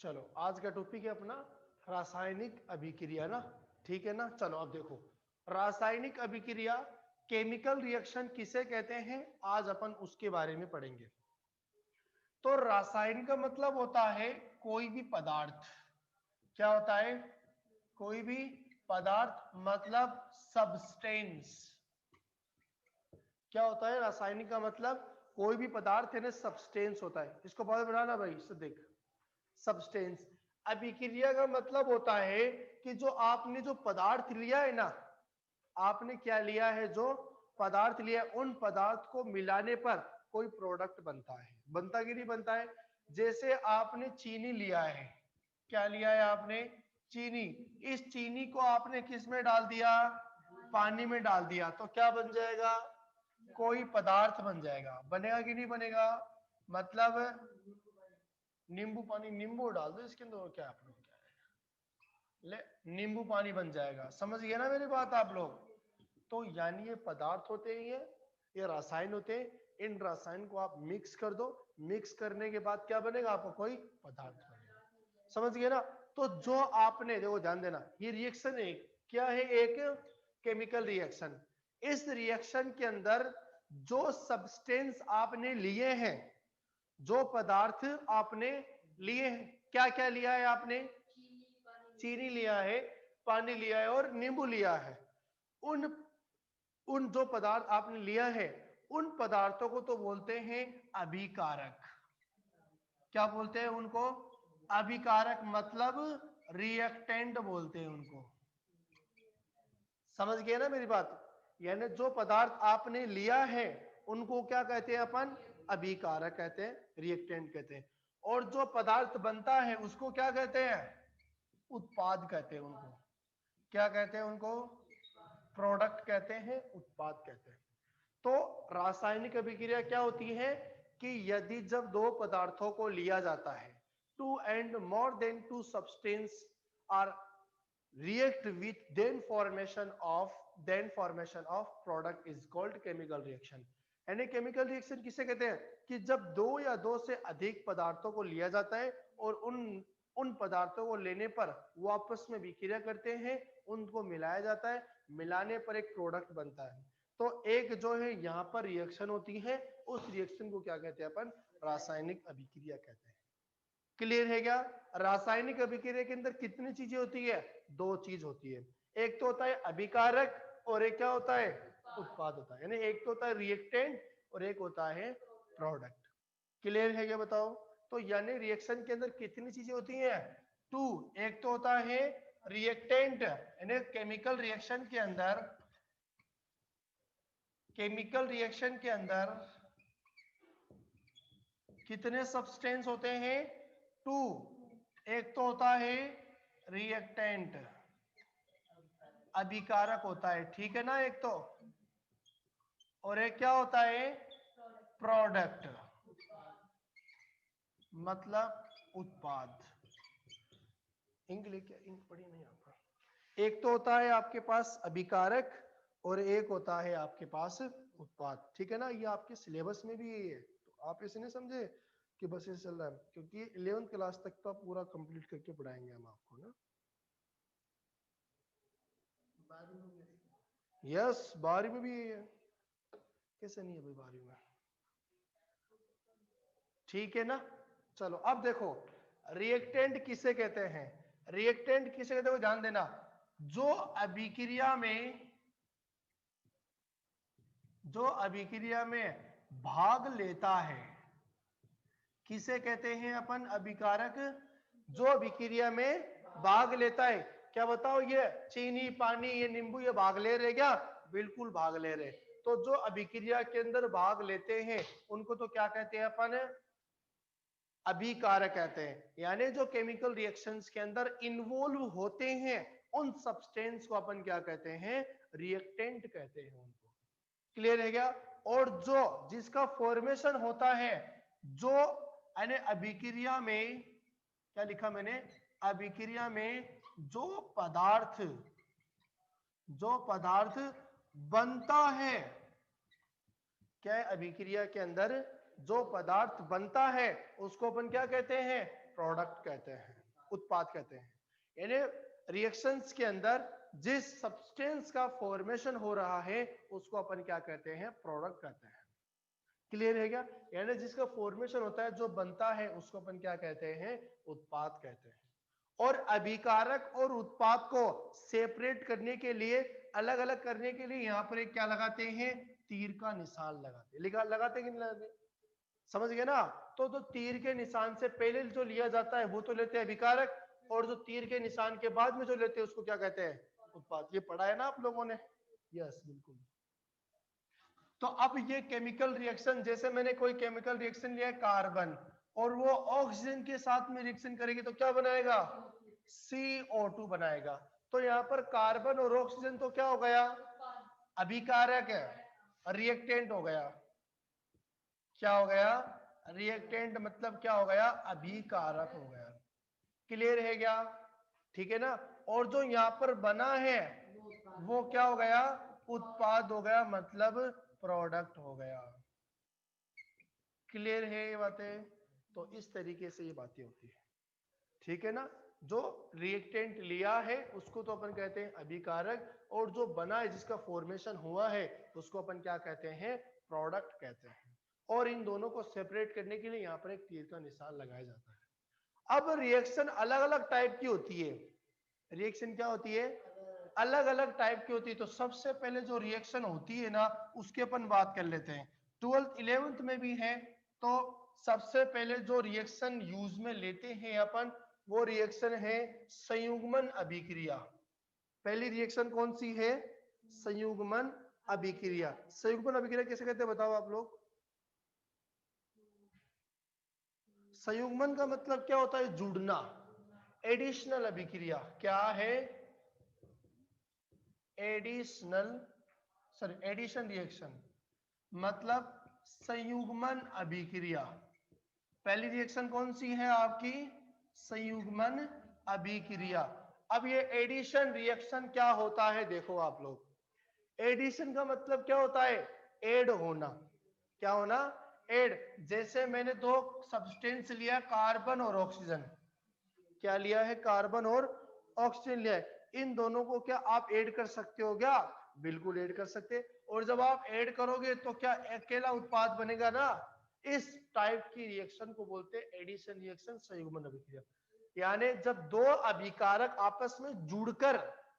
चलो आज का टॉपिक है अपना रासायनिक अभिक्रिया ना, ठीक है ना। चलो अब देखो रासायनिक अभिक्रिया केमिकल रिएक्शन किसे कहते हैं, आज अपन उसके बारे में पढ़ेंगे। तो रासायनिक का मतलब होता है कोई भी पदार्थ, क्या होता है, कोई भी पदार्थ मतलब सब्सटेंस। क्या होता है रासायनिक का मतलब, कोई भी पदार्थ है ना सब्सटेंस होता है। इसको बहुत बनाना भाई, इससे देख सब्सटेंस। अभिक्रिया का मतलब होता है कि जो आपने जो पदार्थ लिया है ना, आपने क्या लिया है, जो पदार्थ लिया है, उन पदार्थ को मिलाने पर कोई प्रोडक्ट बनता है। बनता कि नहीं बनता है। जैसे आपने चीनी लिया है, क्या लिया है आपने, चीनी। इस चीनी को आपने किस में डाल दिया, पानी में डाल दिया, तो क्या बन जाएगा, कोई पदार्थ बन जाएगा। बनेगा कि नहीं बनेगा, मतलब नींबू पानी, नींबू डाल दो इसके अंदर, क्या आप लोग, क्या है ले नींबू पानी बन जाएगा। समझ गए ना मेरी बात आप लोग। तो यानी ये पदार्थ होते हैं, ये रसायन होते हैं। इन रसायन को आप मिक्स कर दो, मिक्स करने के बाद क्या बनेगा, आपको कोई पदार्थ बनेगा। समझ गए ना। तो जो आपने देखो, ध्यान देना, ये रिएक्शन है, क्या है, एक केमिकल रिएक्शन। इस रिएक्शन के अंदर जो सब्सटेंस आपने लिए हैं, जो पदार्थ आपने लिए हैं, क्या क्या लिया है आपने, चीनी लिया है, पानी लिया है और नींबू लिया है। उन उन जो पदार्थ आपने लिया है, उन पदार्थों को तो बोलते हैं अभिकारक। क्या बोलते हैं उनको, अभिकारक, मतलब रिएक्टेंट बोलते हैं उनको। समझ गए ना मेरी बात। यानी जो पदार्थ आपने लिया है उनको क्या कहते हैं अपन, अभिकारक कहते हैं, रिएक्टेंट कहते हैं। और जो पदार्थ बनता है उसको क्या कहते हैं, उत्पाद कहते हैं उनको। क्या कहते हैं उनको, प्रोडक्ट कहते हैं, उत्पाद कहते हैं। तो रासायनिक अभिक्रिया क्या होती है कि यदि जब दो पदार्थों को लिया जाता है, two and more than two substance are react with then formation of product is called chemical reaction। यानी केमिकल रिएक्शन किसे कहते हैं कि जब दो या दो से अधिक पदार्थों को लिया जाता है और उन पदार्थों को लेने पर वो आपस में विक्रिया करते हैं, उनको मिलाया जाता है, मिलाने पर एक प्रोडक्ट बनता है। तो एक जो है यहाँ पर रिएक्शन होती है, उस रिएक्शन को क्या कहते हैं अपन, रासायनिक अभिक्रिया कहते हैं। क्लियर है क्या। रासायनिक अभिक्रिया के अंदर कितनी चीजें होती है, दो चीज होती है। एक तो होता है अभिकारक और एक क्या होता है, उत्पाद होता है। यानी एक तो होता है रिएक्टेंट और एक होता है प्रोडक्ट। क्लियर है क्या बताओ। तो यानी रिएक्शन के अंदर कितनी चीजें होती हैं, टू। एक तो होता है रिएक्टेंट, यानी केमिकल रिएक्शन के अंदर, केमिकल रिएक्शन के अंदर कितने सब्सटेंस होते हैं, टू। एक तो होता है रिएक्टेंट, अभिकारक होता है, ठीक है ना, एक तो। और एक क्या होता है, प्रोडक्ट, मतलब उत्पाद। इंग्लिश क्या, इंक पढ़ी नहीं आपका। एक तो होता है आपके पास अभिकारक और एक होता है आपके पास उत्पाद, ठीक है ना। ये आपके सिलेबस में भी यही है, तो आप इसे नहीं समझे कि बस ऐसे चल रहा है, क्योंकि 11वीं क्लास तक तो पूरा कंप्लीट करके पढ़ाएंगे हम आपको ना। यस, 12वीं में भी यही है, कैसे नहीं है भाई 12वीं में, ठीक है ना। चलो अब देखो रिएक्टेंट किसे कहते हैं, रिएक्टेंट किसे कहते हैं ध्यान देना, जो अभिक्रिया में, जो अभिक्रिया में भाग लेता है, किसे कहते हैं अपन, अभिकारक। जो अभिक्रिया में भाग लेता है, क्या बताओ, ये चीनी, पानी, ये नींबू, ये भाग ले रहे क्या, बिल्कुल भाग ले रहे। तो जो अभिक्रिया के अंदर भाग लेते हैं उनको तो क्या कहते हैं अपन, अभिकारक कहते हैं। यानी जो केमिकल रिएक्शंस के अंदर इन्वॉल्व होते हैं, उन सब्सटेंस को अपन क्या कहते हैं, रिएक्टेंट कहते हैं उनको। क्लियर है क्या। और जो जिसका फॉर्मेशन होता है, जो यानी अभिक्रिया में, क्या लिखा मैंने, अभिक्रिया में जो पदार्थ बनता है, क्या है, अभिक्रिया के अंदर जो पदार्थ बनता है उसको अपन क्या कहते हैं, प्रोडक्ट कहते हैं, उत्पाद कहते हैं। यानी रिएक्शंस के अंदर जिस सब्सटेंस का फॉर्मेशन हो रहा है उसको अपन क्या कहते हैं, प्रोडक्ट कहते हैं। क्लियर है क्या? यानी जिसका फॉर्मेशन होता है, जो बनता है, उसको अपन क्या कहते हैं, उत्पाद कहते हैं। और अभिकारक और उत्पाद को सेपरेट करने के लिए, अलग अलग करने के लिए यहाँ पर एक क्या लगाते हैं, तीर का निशान लगाते हैं। लगाते कि नहीं लगाते, समझ गए ना? तो तीर के निशान से पहले जो लिया जाता है वो तो लेते हैं अभिकारक, और जो तीर के निशान के बाद में जो लेते हैं उसको क्या कहते हैं, उत्पाद। ये पढ़ा है ना आप लोगों ने? यस, बिल्कुल। तो अब ये केमिकल रिएक्शन, जैसे मैंने कोई केमिकल रिएक्शन लिया कार्बन, और वो ऑक्सीजन के साथ में रिएक्शन करेगी तो क्या बनाएगा, CO2 बनाएगा। तो यहाँ पर कार्बन और ऑक्सीजन तो क्या हो गया, अभिकारक है, रिएक्टेंट हो गया। क्या हो गया, रिएक्टेंट, मतलब क्या हो गया, अभिकारक हो गया। क्लियर है क्या? ठीक है ना? और जो यहाँ पर बना है वो क्या हो गया, उत्पाद हो गया, मतलब प्रोडक्ट हो गया। क्लियर है ये बातें? तो इस तरीके से ये बातें होती है, ठीक है ना? जो रिएक्टेंट लिया है उसको तो अपन कहते हैं अभिकारक, और जो बना है, जिसका फॉर्मेशन हुआ है, उसको अपन क्या कहते हैं, प्रोडक्ट कहते हैं। और इन दोनों को सेपरेट करने के लिए यहाँ पर एक तीर का निशान लगाया जाता है। अब रिएक्शन अलग अलग टाइप की होती है। रिएक्शन क्या होती है, अलग अलग टाइप की होती है। तो सबसे पहले जो रिएक्शन होती है ना, उसके अपन बात कर लेते हैं। 12th 11th में भी है। तो सबसे पहले जो रिएक्शन यूज में लेते हैं अपन, वो रिएक्शन है संयुग्मन अभिक्रिया। पहली रिएक्शन कौन सी है, संयुग्मन अभिक्रिया। संयुग्मन अभिक्रिया कैसे कहते हैं बताओ आप लोग? संयुग्मन का मतलब क्या होता है, जुड़ना। एडिशनल अभिक्रिया क्या है, एडिशन रिएक्शन, मतलब संयुग्मन अभिक्रिया। पहली रिएक्शन कौन सी है आपकी, संयुग्मन अभिक्रिया। अब ये एडिशन रिएक्शन क्या होता है, देखो आप लोग, एडिशन का मतलब क्या होता है, ऐड होना। क्या होना, ऐड। जैसे मैंने दो सब्सटेंस लिया, कार्बन और ऑक्सीजन। क्या लिया है, कार्बन और ऑक्सीजन लिया है। इन दोनों को क्या आप ऐड कर सकते हो क्या, बिल्कुल ऐड कर सकते। और जब आप ऐड करोगे तो क्या अकेला उत्पाद बनेगा ना। इस टाइप की रिएक्शन को बोलते हैं एडिशन रिएक्शन, संयुग्मन अभिक्रिया। यानी जब दो अभिकारक आपस में जुड़कर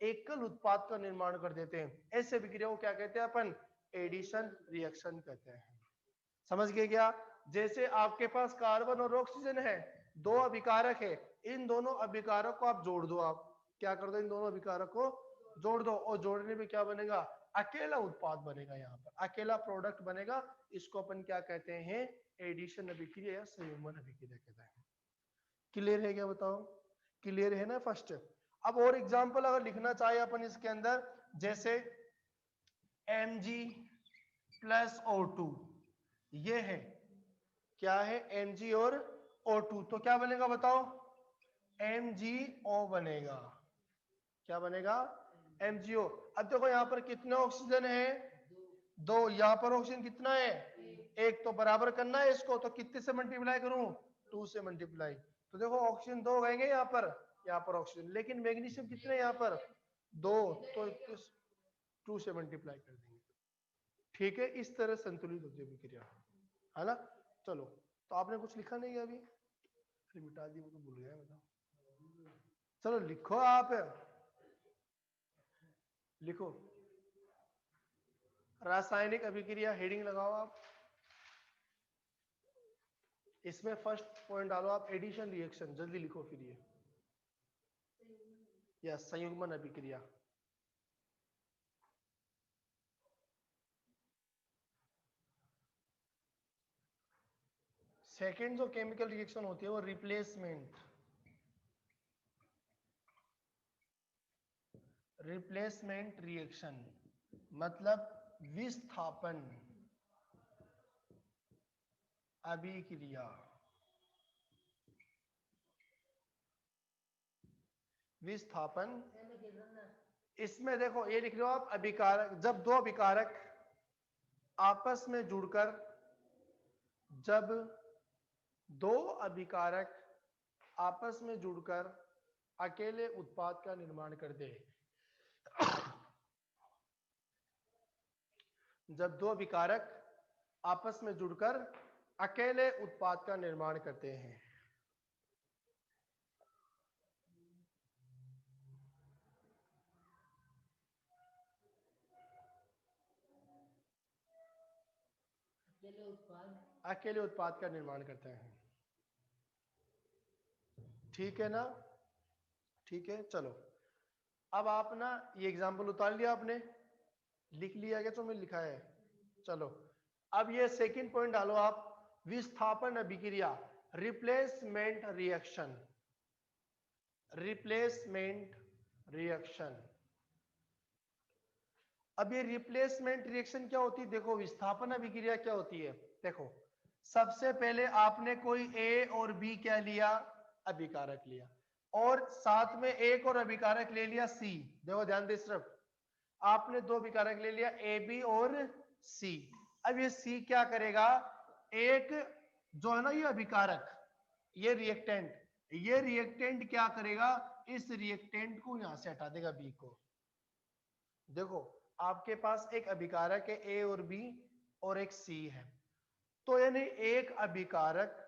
एकल उत्पाद का निर्माण कर देते हैं, ऐसे अभिक्रिया को क्या कहते हैं अपन, एडिशन रिएक्शन कहते हैं। समझ गए क्या? जैसे आपके पास कार्बन और ऑक्सीजन है, दो अभिकारक है, इन दोनों अभिकारक को आप जोड़ दो। आप क्या कर दो, इन दोनों अभिकारक को जोड़ दो, और जोड़ने में क्या बनेगा, अकेला उत्पाद बनेगा, यहाँ पर अकेला प्रोडक्ट बनेगा। इसको अपन क्या कहते हैं, एडिशन अभिक्रिया या संयुग्मन अभिक्रिया कहते हैं। क्लियर है क्या बताओ? क्लियर है ना फर्स्ट? अब और एग्जांपल अगर लिखना चाहे अपन इसके अंदर, जैसे Mg प्लस O2, ये है, क्या है, Mg और O2, तो क्या बनेगा बताओ, MgO बनेगा। क्या बनेगा, MgO। अब देखो यहाँ पर कितने ऑक्सीजन है, दो। यहाँ पर ऑक्सीजन कितना है, एक। तो बराबर करना है इसको, तो कितने से मल्टीप्लाई करूं, 2 से मल्टीप्लाई। तो देखो ऑक्सीजन दो रहेंगे यहाँ पर ऑक्सीजन, लेकिन मैग्नीशियम कितने यहाँ पर, दो। तो 2 से मल्टीप्लाई कर देंगे। ठीक है, इस तरह संतुलित होती है अभिक्रिया, है ना? चलो, तो आपने कुछ लिखा नहीं है अभी, अरे मिटा दी, वो तो भूल गया बताओ। चलो लिखो, आप लिखो, रासायनिक अभिक्रिया हेडिंग लगाओ आप। इसमें फर्स्ट पॉइंट डालो आप, एडिशन रिएक्शन, जल्दी लिखो फिर ये, या संयुग्मन अभिक्रिया। सेकेंड जो केमिकल रिएक्शन होती है वो रिप्लेसमेंट, रिप्लेसमेंट रिएक्शन, मतलब विस्थापन अभिक्रिया। विस्थापन, इसमें देखो ये लिख लो आप, अभिकारक, जब दो अभिकारक आपस में जुड़कर, जब दो अभिकारक आपस में जुड़कर अकेले उत्पाद का निर्माण करते हैं। जब दो अभिकारक आपस में जुड़कर अकेले उत्पाद का निर्माण करते हैं। अकेले उत्पाद का निर्माण करते हैं। ठीक है ना? ठीक है, चलो अब आप ना ये एग्जाम्पल उतार लिया आपने, लिख लिया क्या जो मैंने लिखा है? चलो अब ये सेकंड पॉइंट डालो आप, विस्थापन अभिक्रिया, रिप्लेसमेंट रिएक्शन। Replacement reaction. अब ये रिप्लेसमेंट रिएक्शन क्या होती है? देखो विस्थापन अभिक्रिया क्या होती है, देखो सबसे पहले आपने कोई ए और बी क्या लिया, अभिकारक लिया, और साथ में एक और अभिकारक ले लिया सी। देखो ध्यान दे, सिर्फ आपने दो अभिकारक ले लिया ए बी और सी। अब ये सी क्या करेगा, एक जो है ना ये अभिकारक, ये रिएक्टेंट क्या करेगा, इस रिएक्टेंट को यहां से हटा देगा बी को। देखो आपके पास एक अभिकारक है ए और बी और एक सी है, तो यानी एक अभिकारक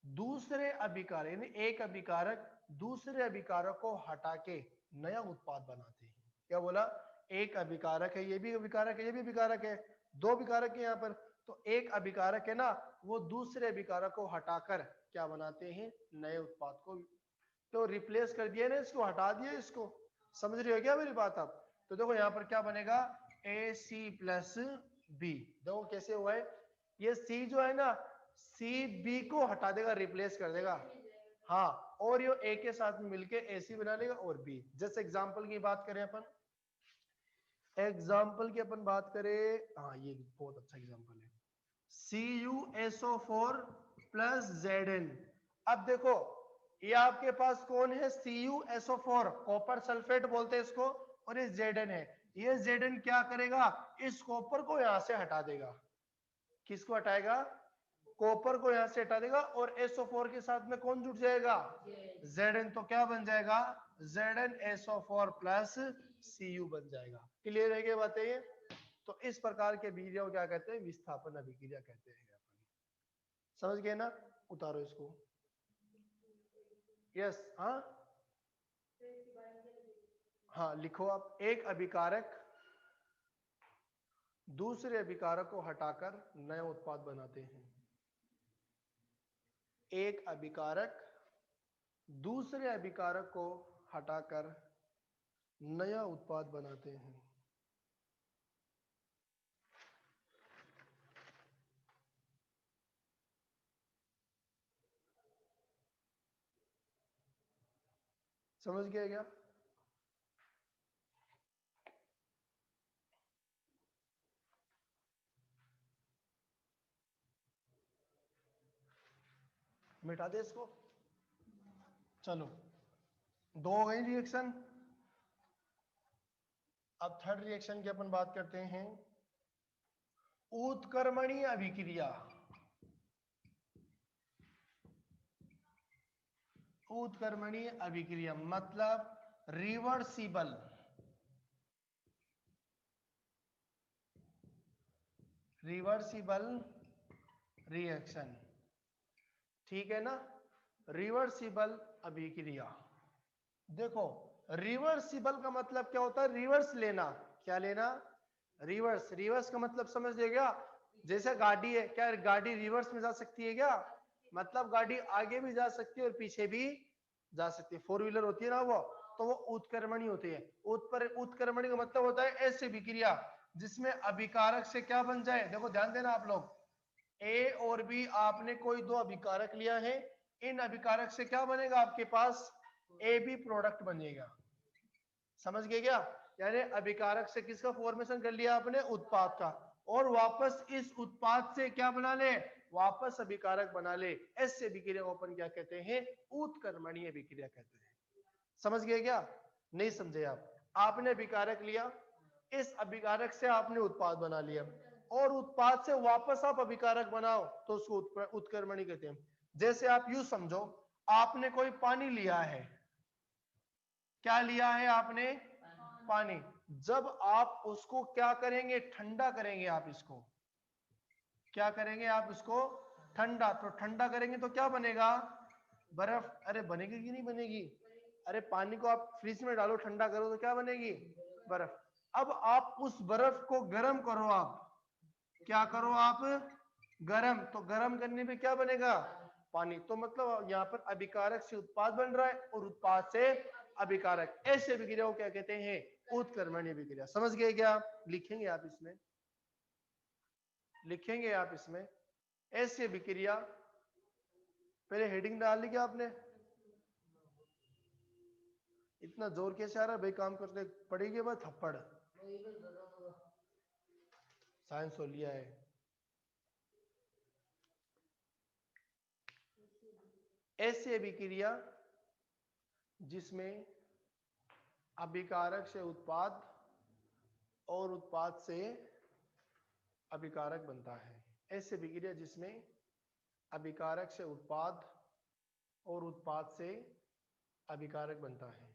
दूसरे अभिकारक, यानी एक अभिकारक दूसरे अभिकारक को हटा के नया उत्पाद बनाते हैं। क्या बोला? एक अभिकारक है, ये भी अभिकारक है, ये भी अभिकारक है, दो अभिकारक है यहाँ पर, तो एक अभिकारक है ना, वो दूसरे अभिकारक को हटाकर क्या बनाते हैं, नए उत्पाद को। तो रिप्लेस कर दिया ना, इसको हटा दिया, इसको समझ रहे हो क्या मेरी बात आप? तो देखो यहाँ पर क्या बनेगा, ए सी प्लस बी। देखो कैसे हुआ है, ये सी जो है ना, सी बी को हटा देगा, रिप्लेस कर देगा, हाँ, और ये ए के साथ में मिलके ए सी बना लेगा और बी। जैसे एग्जांपल की बात करें अपन, एग्जांपल की अपन बात करें, हाँ ये बहुत अच्छा एग्जांपल है, CuSO4 प्लस Zn। अब देखो ये आपके पास कौन है, CuSO4, कॉपर सल्फेट बोलते हैं इसको, और ये Zn है। ये Zn क्या करेगा, इस कॉपर को यहां से हटा देगा। किसको हटाएगा? कॉपर को यहां से हटा देगा, और SO4 के साथ में कौन जुड़ जाएगा, Zn। तो क्या बन जाएगा, ZnSO4 प्लस Cu बन जाएगा। क्लियर है क्या बात है ये? तो इस प्रकार के अभिक्रिया को क्या कहते हैं, विस्थापन अभिक्रिया कहते हैं। समझ गए ना? उतारो इसको। यस, हाँ हाँ लिखो आप, एक अभिकारक दूसरे अभिकारक को हटाकर नया उत्पाद बनाते हैं। एक अभिकारक दूसरे अभिकारक को हटाकर नया उत्पाद बनाते हैं। समझ गए क्या? मिटा दे इसको। चलो दो हो गई रिएक्शन। अब थर्ड रिएक्शन की अपन बात करते हैं, उत्क्रमणीय अभिक्रिया। उत्क्रमणीय अभिक्रिया मतलब रिवर्सिबल। रिवर्सिबल रिएक्शन, ठीक है ना? रिवर्सिबल अभिक्रिया। देखो रिवर्सिबल का मतलब क्या होता है, रिवर्स लेना। क्या लेना? रिवर्स। रिवर्स का मतलब समझ लेगा, जैसे गाड़ी है, क्या गाड़ी रिवर्स में जा सकती है क्या? मतलब गाड़ी आगे भी जा सकती है और पीछे भी जा सकती है, फोर व्हीलर होती है ना वो, तो वो उत्क्रमणी होती है। उत्क्रमणी का मतलब होता है ऐसी अभिक्रिया जिसमें अभिकारक से क्या बन जाए। देखो ध्यान देना आप लोग, ए और बी आपने कोई दो अभिकारक लिया है, इन अभिकारक से क्या बनेगा आपके पास, ए बी प्रोडक्ट बनेगा। समझ गए क्या? यानी अभिकारक से किसका फॉर्मेशन कर लिया आपने, उत्पाद का, और वापस इस उत्पाद से क्या बना ले, वापस अभिकारक बना ले। ऐसे अभिक्रिया को अपन क्या कहते हैं, उत्क्रमणीय अभिक्रिया कहते हैं। समझ गए क्या? नहीं समझे आप? आपने अभिकारक लिया, इस अभिकारक से आपने उत्पाद बना लिया, और उत्पाद से वापस आप अभिकारक बनाओ तो उसको उत्क्रमणी कहते हैं। जैसे आप यूं समझो, आपने कोई पानी लिया है, क्या लिया है आपने? पानी। जब आप उसको क्या करेंगे? ठंडा करेंगे। आप इसको क्या करेंगे? आप इसको ठंडा। तो ठंडा करेंगे तो क्या बनेगा? बर्फ। अरे बनेगी कि नहीं बनेगी? अरे पानी को आप फ्रिज में डालो, ठंडा करो तो क्या बनेगी? बर्फ। अब आप उस बर्फ को गर्म करो। आप क्या करो? आप गर्म। तो गर्म करने पे क्या बनेगा? पानी। तो मतलब यहाँ पर अभिकारक से उत्पाद बन रहा है और उत्पाद से अभिकारक। ऐसे अभिक्रिया को क्या कहते हैं? उत्कर्मणीय अभिक्रिया। समझ गए क्या? लिखेंगे आप इसमें, लिखेंगे आप इसमें ऐसी अभिक्रिया। पहले हेडिंग डाल ली क्या आपने? इतना जोर कैसे आ रहा है भाई? काम करते पड़ेगी बस थप्पड़। साइंस हो लिया है। ऐसी अभिक्रिया जिसमें अभिकारक से उत्पाद और उत्पाद से अभिकारक बनता है। ऐसी अभिक्रिया जिसमें अभिकारक से उत्पाद और उत्पाद से अभिकारक बनता है।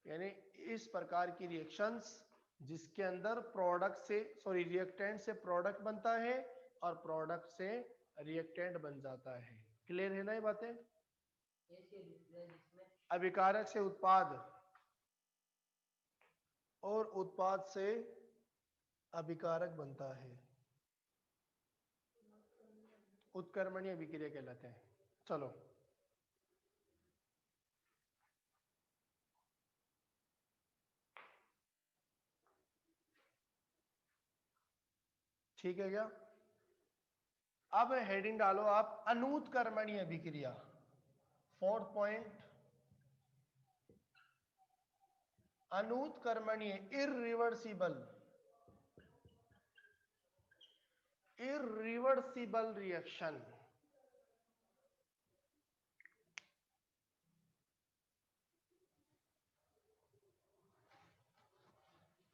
यानी इस प्रकार की रिएक्शंस जिसके अंदर प्रोडक्ट से रिएक्टेंट से प्रोडक्ट बनता है और प्रोडक्ट से रिएक्टेंट बन जाता है। क्लियर है ना ये बातें? अभिकारक से उत्पाद और उत्पाद से अभिकारक बनता है, उत्कर्मणीय अभिक्रिया कहलाते हैं। चलो ठीक है क्या? अब हेडिंग डालो आप अनुत्कर्मणीय अभिक्रिया। फोर्थ पॉइंट, अनुत्कर्मणीय इररिवर्सिबल, इररिवर्सिबल रिएक्शन।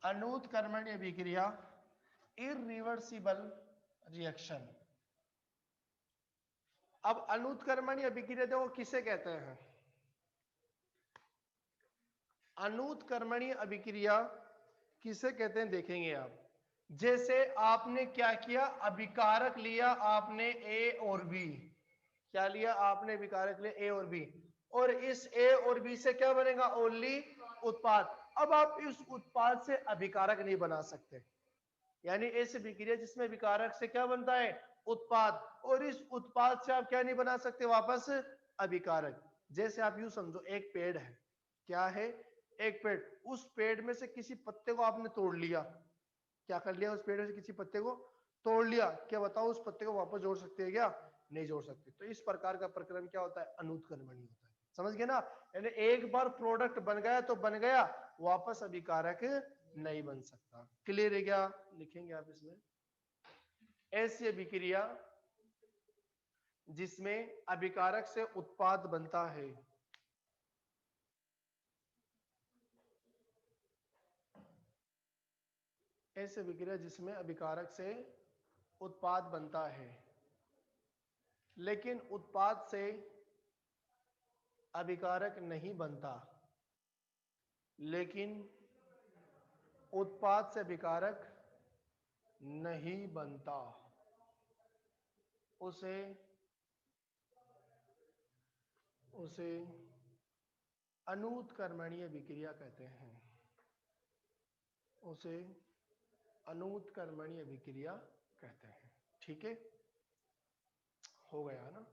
अनुत्कर्मणीय अभिक्रिया इररिवर्सिबल रिएक्शन। अब अनुत्कर्मणीय अभिक्रिया देखो किसे कहते हैं? अनुत्कर्मणीय अभिक्रिया किसे कहते हैं देखेंगे आप। जैसे आपने क्या किया? अभिकारक लिया आपने ए और बी। क्या लिया आपने? अभिकारक लिया ए और बी, और इस ए और बी से क्या बनेगा? ओनली उत्पाद। अब आप इस उत्पाद से अभिकारक नहीं बना सकते। यानी ऐसी अभिक्रिया जिसमें अभिकारक से क्या बनता है? उत्पाद, और इस उत्पाद से आप क्या नहीं बना सकते? वापस अभिकारक। जैसे आप यूं समझो, एक पेड़ है। क्या है? एक पेड़। उस पेड़ में से किसी पत्ते को आपने तोड़ लिया। क्या कर लिया? उस पेड़ में से किसी पत्ते को तोड़ लिया। क्या बताओ, उस पत्ते को वापस जोड़ सकते हैं क्या? नहीं जोड़ सकते। तो इस प्रकार का प्रकरण क्या होता है? अनुत्कर्मणीय होता है। समझ गए ना? यानी एक बार प्रोडक्ट बन गया तो बन गया, वापस अभिकारक नहीं बन सकता। क्लियर है क्या? लिखेंगे आप इसमें ऐसी अभिक्रिया जिसमें अभिकारक से उत्पाद बनता है, ऐसी अभिक्रिया जिसमें अभिकारक से उत्पाद बनता है लेकिन उत्पाद से अभिकारक नहीं बनता, लेकिन उत्पाद से अभिकारक नहीं बनता, उसे उसे अनुत्कर्मणीय अभिक्रिया कहते हैं। उसे अनुत्कर्मणीय अभिक्रिया कहते हैं। ठीक है, हो गया ना?